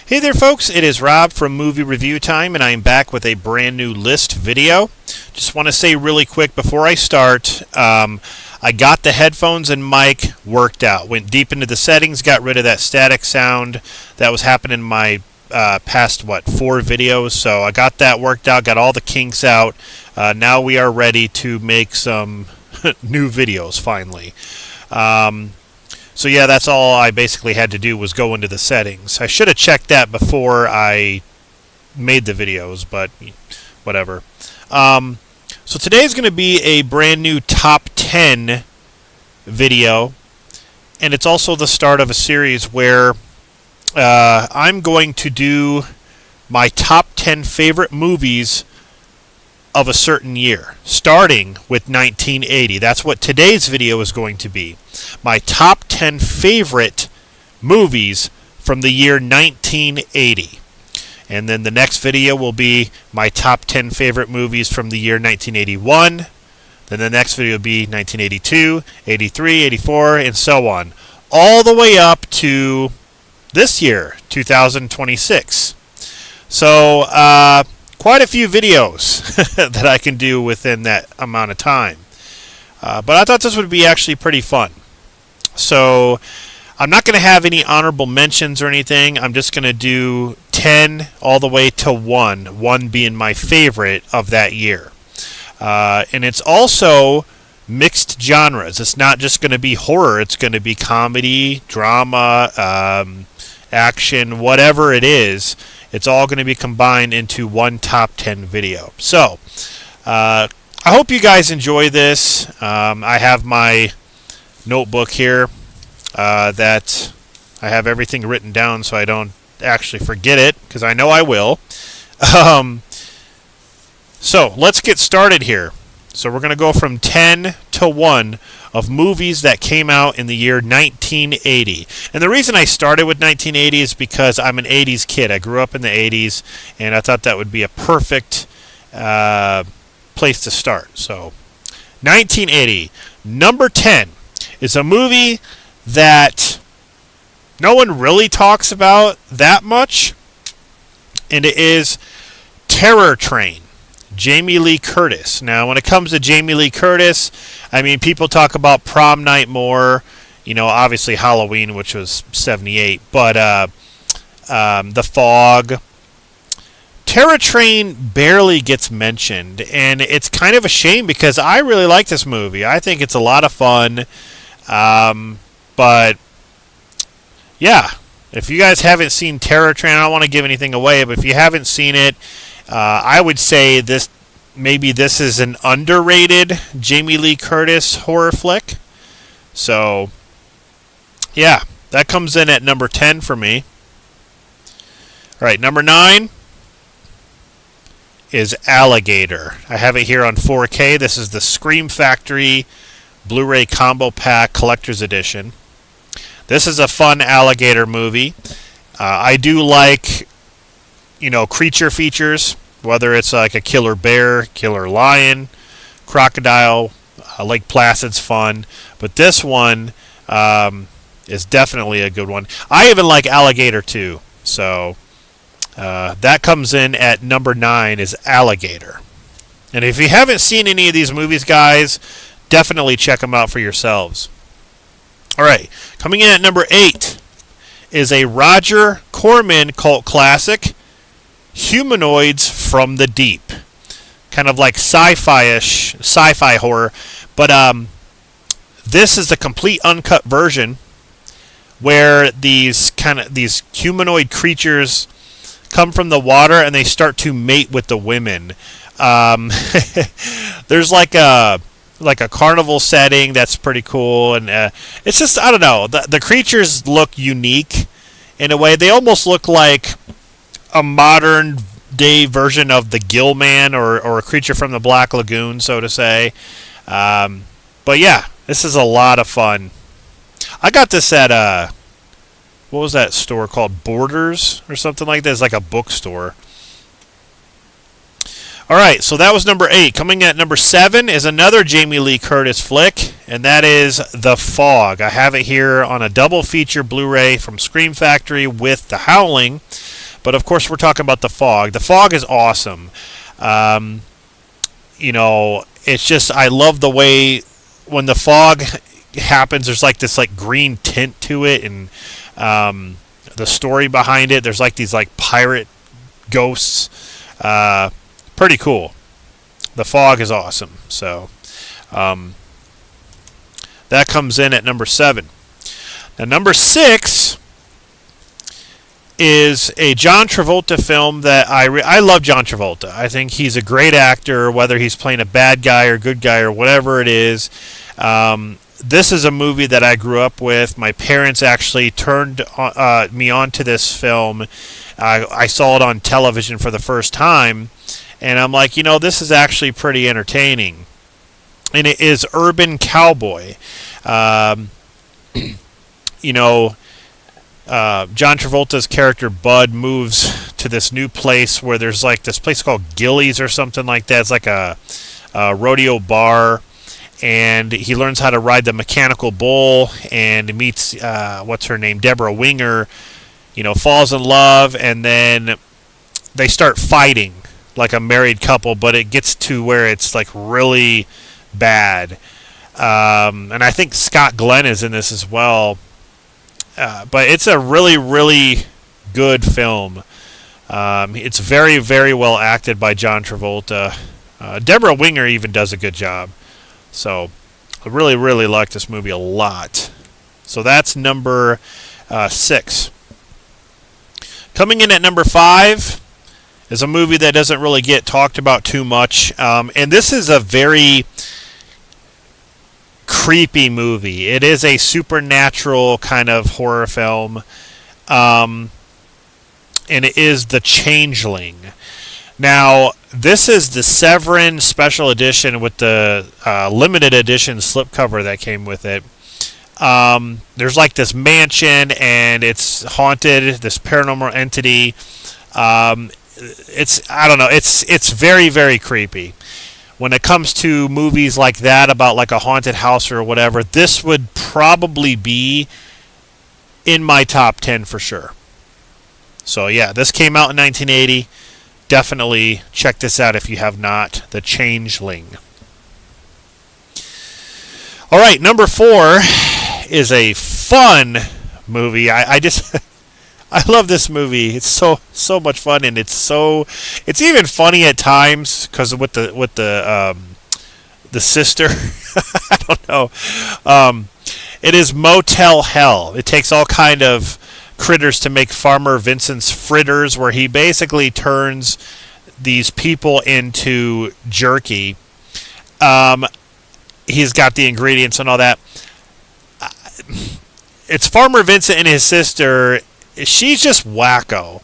Hey there folks, it is Rob from Movie Review Time, and I am back with a brand new list video. Just want to say really quick before I start, I got the headphones and mic worked out. Went deep into the settings, got rid of that static sound that was happening in my past, 4 videos. So I got that worked out, got all the kinks out. Now we are ready to make some new videos finally. So yeah, that's all I basically had to do was go into the settings. I should have checked that before I made the videos, but whatever. So today's going to be a brand new top 10 video, and it's also the start of a series where I'm going to do my top 10 favorite movies of a certain year, starting with 1980. That's what today's video is going to be. My top 10 favorite movies from the year 1980. And then the next video will be my top 10 favorite movies from the year 1981. Then the next video will be 1982, 83, 84, and so on. All the way up to this year, 2026. So, quite a few videos that I can do within that amount of time. But I thought this would be actually pretty fun. So I'm not going to have any honorable mentions or anything. I'm just going to do 10 all the way to 1, 1 being my favorite of that year. And it's also mixed genres. It's not just going to be horror. It's going to be comedy, drama, action, whatever it is. It's all going to be combined into one top 10 video. So, I hope you guys enjoy this. I have my notebook here that I have everything written down so I don't actually forget it, because I know I will. So, let's get started here. So we're going to go from 10 to 1 of movies that came out in the year 1980. And the reason I started with 1980 is because I'm an 80s kid. I grew up in the 80s, and I thought that would be a perfect place to start. So, 1980. Number 10 is a movie that no one really talks about that much, and it is Terror Train. Jamie Lee Curtis. Now, when it comes to Jamie Lee Curtis, I mean, people talk about Prom Night more, obviously Halloween, which was 78, but The Fog. Terror Train barely gets mentioned, and it's kind of a shame because I really like this movie. I think it's a lot of fun, but yeah, if you guys haven't seen Terror Train, I don't want to give anything away, but if you haven't seen it, I would say this is an underrated Jamie Lee Curtis horror flick. So, yeah, that comes in at number 10 for me. All right, number 9 is Alligator. I have it here on 4K. This is the Scream Factory Blu-ray Combo Pack Collector's Edition. This is a fun alligator movie. I do like creature features, whether it's like a killer bear, killer lion, crocodile. Lake Placid's fun, but this one is definitely a good one. I even like Alligator too, so that comes in at number 9 is Alligator. And if you haven't seen any of these movies, guys, definitely check them out for yourselves. All right, coming in at number 8 is a Roger Corman cult classic, Humanoids from the Deep. Kind of like sci-fi horror, but this is the complete uncut version where these humanoid creatures come from the water and they start to mate with the women. There's like a carnival setting that's pretty cool, and it's just, I don't know, the creatures look unique in a way. They almost look like a modern day version of the Gill Man or a creature from the Black Lagoon, so to say. But yeah, this is a lot of fun. I got this at what was that store called? Borders or something like that. It's like a bookstore. Alright, so that was number 8. Coming at number 7 is another Jamie Lee Curtis flick, and that is The Fog. I have it here on a double feature Blu-ray from Scream Factory with The Howling. But of course, we're talking about The Fog. The Fog is awesome. It's just, I love the way when the fog happens, there's like this like green tint to it, and the story behind it, there's like these like pirate ghosts. Pretty cool. The Fog is awesome. So that comes in at number 7. Now number 6 is a John Travolta film that I love John Travolta. I think he's a great actor, whether he's playing a bad guy or good guy or whatever it is. This is a movie that I grew up with. My parents actually turned me on to this film. I saw it on television for the first time, and I'm like, this is actually pretty entertaining. And it is Urban Cowboy. John Travolta's character Bud moves to this new place where there's like this place called Gillies or something like that. It's like a rodeo bar, and he learns how to ride the mechanical bull, and meets what's her name, Deborah Winger. Falls in love, and then they start fighting like a married couple, but it gets to where it's like really bad. And I think Scott Glenn is in this as well. But it's a really, really good film. It's very, very well acted by John Travolta. Deborah Winger even does a good job. So I really, really like this movie a lot. So that's number 6. Coming in at number 5 is a movie that doesn't really get talked about too much. And this is a very creepy movie. It is a supernatural kind of horror film, and it is The Changeling. Now, this is the Severin special edition with the limited edition slipcover that came with it. There's like this mansion, and it's haunted, this paranormal entity. It's very, very creepy. When it comes to movies like that about like a haunted house or whatever, this would probably be in my top 10 for sure. So yeah, this came out in 1980. Definitely check this out if you have not. The Changeling. All right, number 4 is a fun movie. I just I love this movie. It's so much fun, and it's even funny at times because with the sister. I don't know. It is Motel Hell. It takes all kind of critters to make Farmer Vincent's fritters, where he basically turns these people into jerky. He's got the ingredients and all that. It's Farmer Vincent and his sister. She's just wacko.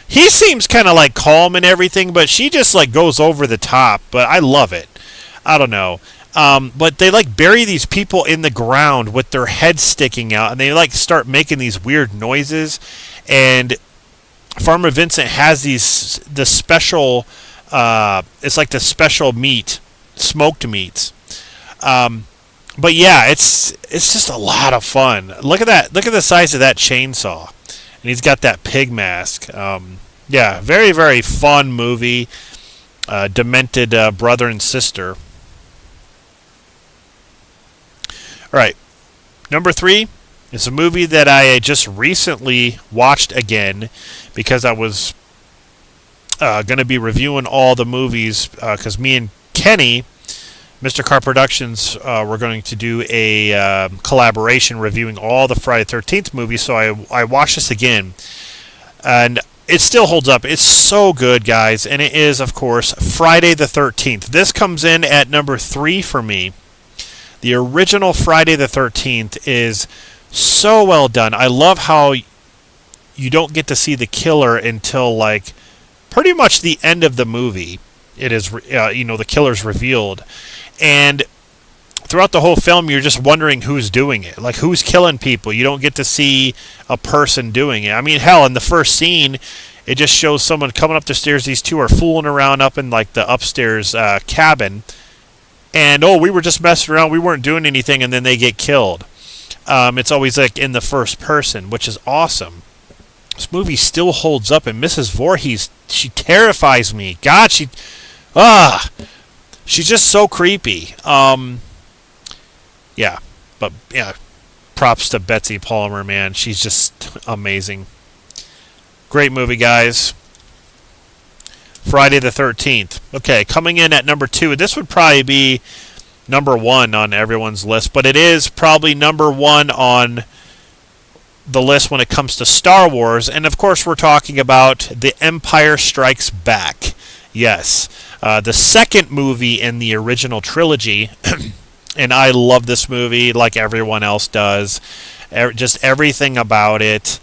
He seems kind of like calm and everything, but she just like goes over the top. But I love it. I don't know. But they like bury these people in the ground with their heads sticking out, and they like start making these weird noises. And Farmer Vincent has the special. It's like the special meat, smoked meats. But yeah, it's just a lot of fun. Look at that! Look at the size of that chainsaw, and he's got that pig mask. Yeah, very, very fun movie. Demented brother and sister. All right, number 3 is a movie that I just recently watched again because I was going to be reviewing all the movies because me and Kenny, Mr. Car Productions, were going to do a collaboration reviewing all the Friday the 13th movies, so I watched this again, and it still holds up. It's so good, guys, and it is, of course, Friday the 13th. This comes in at number 3 for me. The original Friday the 13th is so well done. I love how you don't get to see the killer until like pretty much the end of the movie. It is, the killer's revealed. And throughout the whole film, you're just wondering who's doing it. Like, who's killing people? You don't get to see a person doing it. I mean, hell, in the first scene, it just shows someone coming up the stairs. These two are fooling around up in like the upstairs cabin. And, we were just messing around. We weren't doing anything, and then they get killed. It's always like in the first person, which is awesome. This movie still holds up, and Mrs. Voorhees, she terrifies me. God, she's just so creepy. Yeah, but yeah, props to Betsy Palmer, man. She's just amazing. Great movie, guys. Friday the 13th. Okay, coming in at number 2. This would probably be number 1 on everyone's list, but it is probably number 1 on the list when it comes to Star Wars. And of course, we're talking about The Empire Strikes Back. Yes, the second movie in the original trilogy. And I love this movie like everyone else does. Just everything about it.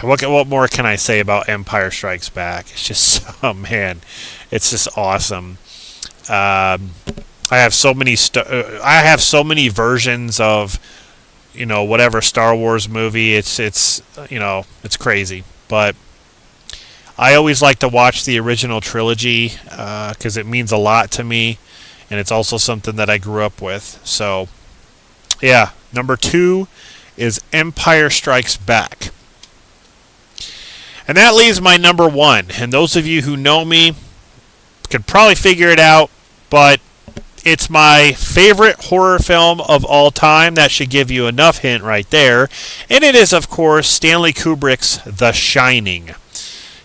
What more can I say about Empire Strikes Back? It's just, oh man, it's just awesome. I have so many versions of, whatever Star Wars movie. It's crazy. But I always like to watch the original trilogy because it means a lot to me, and it's also something that I grew up with. So, yeah, number 2 is Empire Strikes Back. And that leaves my number 1. And those of you who know me could probably figure it out, but it's my favorite horror film of all time. That should give you enough hint right there. And it is, of course, Stanley Kubrick's The Shining.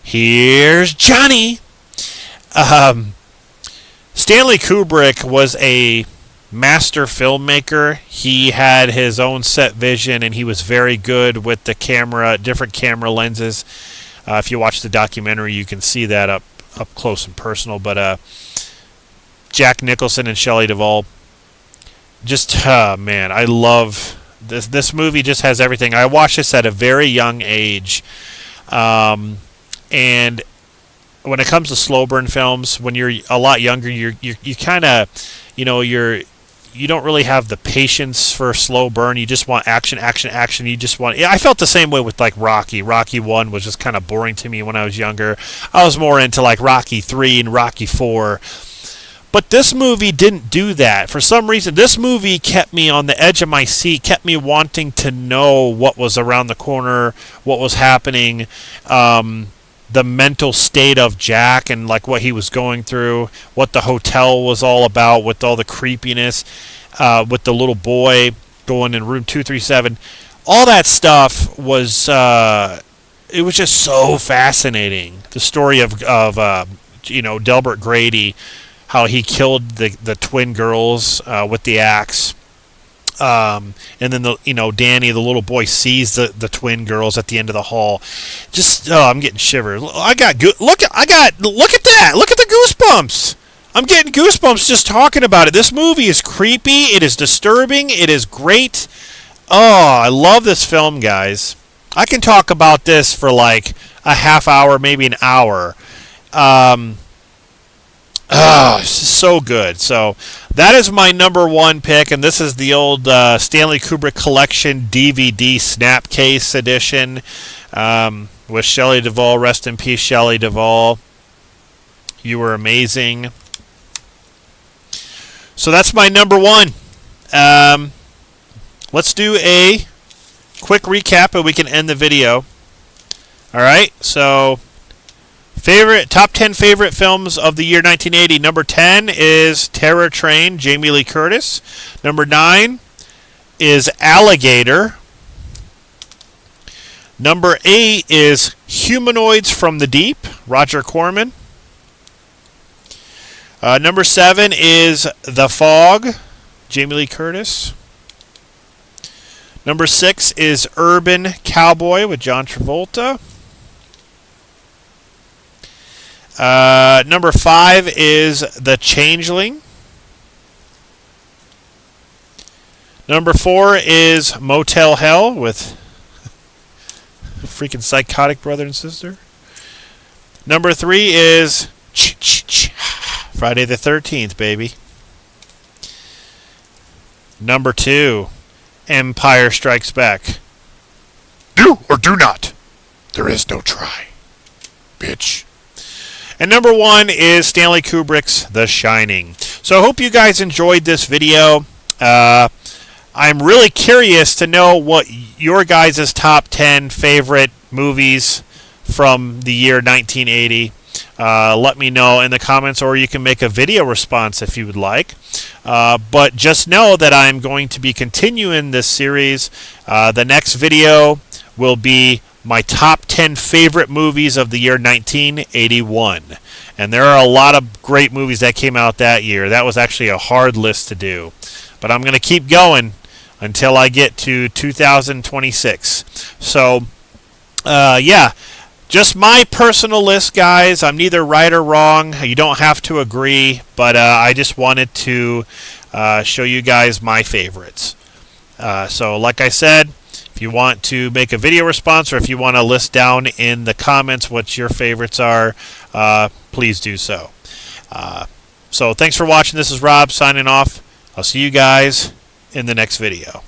Here's Johnny. Stanley Kubrick was a master filmmaker. He had his own set vision, and he was very good with the camera, different camera lenses. If you watch the documentary, you can see that up close and personal. But Jack Nicholson and Shelley Duvall, just man, I love this. This movie just has everything. I watched this at a very young age, and when it comes to slow burn films, when you're a lot younger, you kind of, you don't really have the patience for slow burn. You just want action, action, action. I felt the same way with like Rocky. Rocky 1 was just kind of boring to me when I was younger. I was more into like Rocky 3 and Rocky 4. But this movie didn't do that. For some reason, this movie kept me on the edge of my seat, kept me wanting to know what was around the corner, what was happening, the mental state of Jack and like what he was going through, what the hotel was all about with all the creepiness, with the little boy going in room 237. All that stuff was it was just so fascinating. The story of Delbert Grady, how he killed the twin girls with the axe. And then Danny, the little boy, sees the twin girls at the end of the hall. Just I'm getting shivers. Look at that. Look at the goosebumps. I'm getting goosebumps just talking about it. This movie is creepy. It is disturbing. It is great. Oh, I love this film, guys. I can talk about this for like a half hour, maybe an hour. It's so good. So that is my number 1 pick, and this is the old Stanley Kubrick Collection DVD Snapcase edition with Shelley Duvall. Rest in peace, Shelley Duvall. You were amazing. So that's my number 1. Let's do a quick recap, and we can end the video. All right, so top 10 favorite films of the year 1980. Number 10 is Terror Train, Jamie Lee Curtis. Number 9 is Alligator. Number 8 is Humanoids from the Deep, Roger Corman. Number 7 is The Fog, Jamie Lee Curtis. Number 6 is Urban Cowboy with John Travolta. Number 5 is The Changeling. Number 4 is Motel Hell with freaking psychotic brother and sister. Number 3 is Friday the 13th, baby. Number 2, Empire Strikes Back. Do or do not. There is no try, bitch. And number 1 is Stanley Kubrick's The Shining. So I hope you guys enjoyed this video. I'm really curious to know what your guys' top 10 favorite movies from the year 1980. Let me know in the comments, or you can make a video response if you would like. But just know that I'm going to be continuing this series. The next video will be my top 10 favorite movies of the year 1981. And there are a lot of great movies that came out that year. That was actually a hard list to do. But I'm going to keep going until I get to 2026. So, yeah. Just my personal list, guys. I'm neither right or wrong. You don't have to agree, but I just wanted to show you guys my favorites. So, like I said, if you want to make a video response, or if you want to list down in the comments what your favorites are, please do so. So, thanks for watching. This is Rob signing off. I'll see you guys in the next video.